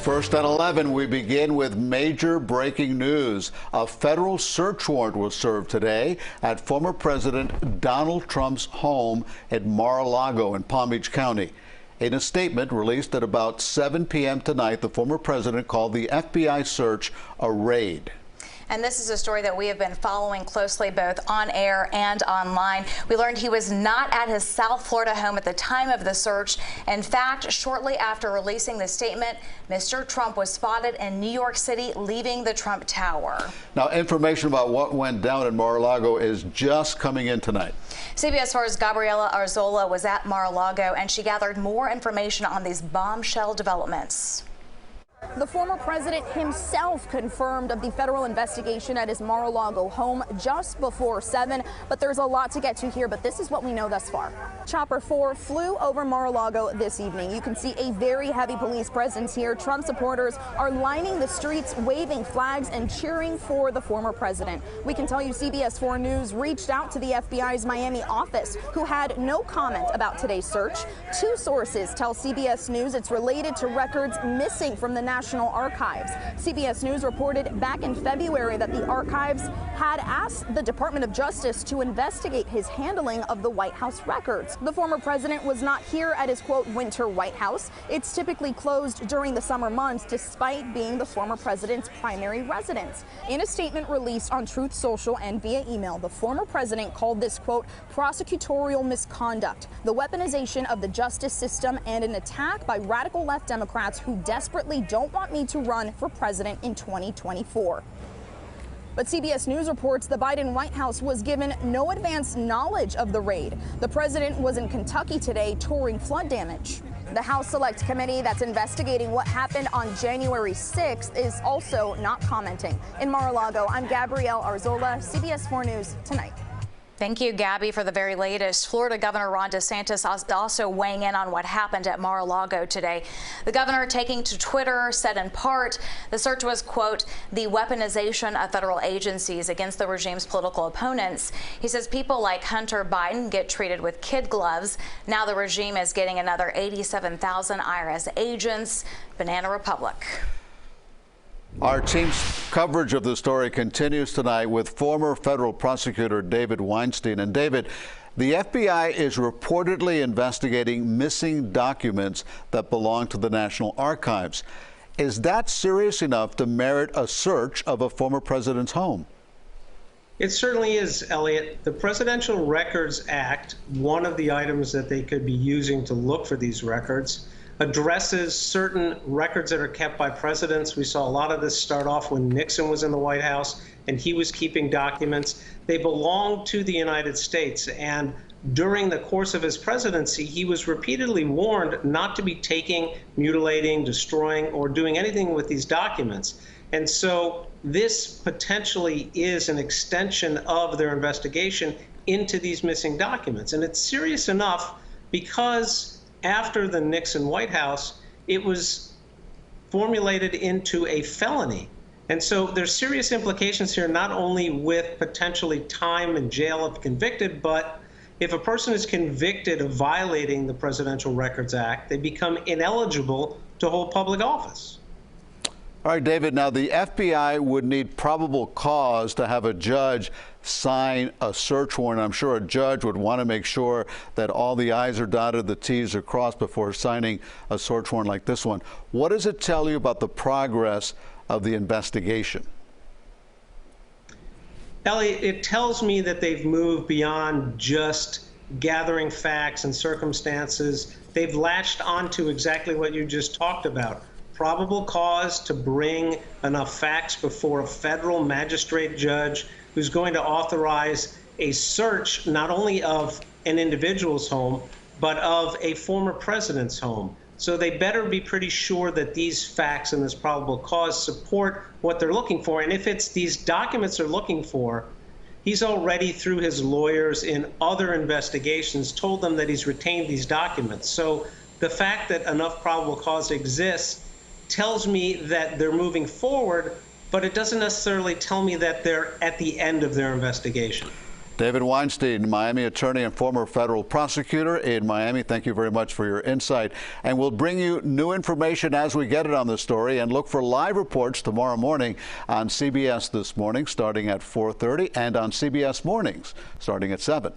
First at 11, we begin with major breaking news. A federal search warrant was served today at former President Donald Trump's home at Mar-a-Lago in Palm Beach County. In a statement released at about 7 p.m. tonight, the former president called the FBI search a raid. And this is a story that we have been following closely both on air and online. We learned he was not at his South Florida home at the time of the search. In fact, shortly after releasing the statement, Mr. Trump was spotted in New York City leaving the Trump Tower. Now, information about what went down in Mar-a-Lago is just coming in tonight. CBS 4's Gabriela Arzola was at Mar-a-Lago, and she gathered more information on these bombshell developments. The former president himself confirmed of the federal investigation at his Mar-a-Lago home just before 7, but there's a lot to get to here, but this is what we know thus far. Chopper 4 flew over Mar-a-Lago this evening. You can see a very heavy police presence here. Trump supporters are lining the streets, waving flags and cheering for the former president. We can tell you CBS 4 News reached out to the FBI's Miami office, who had no comment about today's search. Two sources tell CBS News it's related to records missing from the National Archives. CBS News reported back in February that the archives had asked the Department of Justice to investigate his handling of the White House records. The former president was not here at his, quote, winter White House. It's typically closed during the summer months, despite being the former president's primary residence. In a statement released on Truth Social and via email, the former president called this, quote, prosecutorial misconduct, the weaponization of the justice system, and an attack by radical left Democrats who desperately don't want me to run for president in 2024. But CBS News reports the Biden White House was given no advance knowledge of the raid. The president was in Kentucky today touring flood damage. The House Select Committee that's investigating what happened on January 6th is also not commenting. In Mar-a-Lago, I'm Gabrielle Arzola, CBS 4 News Tonight. Thank you, Gabby, for the very latest. Florida Governor Ron DeSantis also weighing in on what happened at Mar-a-Lago today. The governor, taking to Twitter, said in part the search was, quote, the weaponization of federal agencies against the regime's political opponents. He says people like Hunter Biden get treated with kid gloves. Now the regime is getting another 87,000 IRS agents. Banana Republic. Our team's coverage of the story continues tonight with former federal prosecutor David Weinstein. And David, the FBI is reportedly investigating missing documents that belong to the National Archives. Is that serious enough to merit a search of a former president's home? It certainly is, Elliot. The Presidential Records Act, one of the items that they could be using to look for these records, addresses certain records that are kept by presidents. We saw a lot of this start off when Nixon was in the White House and he was keeping documents. They belong to the United States, and during the course of his presidency, he was repeatedly warned not to be taking, mutilating, destroying, or doing anything with these documents. And so this potentially is an extension of their investigation into these missing documents. And it's serious enough because after the Nixon White House, it was formulated into a felony. And so there's serious implications here, not only with potentially time in jail if convicted, but if a person is convicted of violating the Presidential Records Act, they become ineligible to hold public office. All right, David, now the FBI would need probable cause to have a judge sign a search warrant. I'm sure a judge would want to make sure that all the I's are dotted, the T's are crossed before signing a search warrant like this one. What does it tell you about the progress of the investigation? Elliot, it tells me that they've moved beyond just gathering facts and circumstances. They've latched onto exactly what you just talked about. Probable cause to bring enough facts before a federal magistrate judge who's going to authorize a search not only of an individual's home, but of a former president's home. So they better be pretty sure that these facts and this probable cause support what they're looking for. And if it's these documents they're looking for, he's already, through his lawyers in other investigations, told them that he's retained these documents. So the fact that enough probable cause exists tells me that they're moving forward, but it doesn't necessarily tell me that they're at the end of their investigation. David Weinstein, Miami attorney and former federal prosecutor in Miami, thank you very much for your insight. And we'll bring you new information as we get it on the story, and look for live reports tomorrow morning on CBS This Morning starting at 4:30 and on CBS Mornings starting at 7.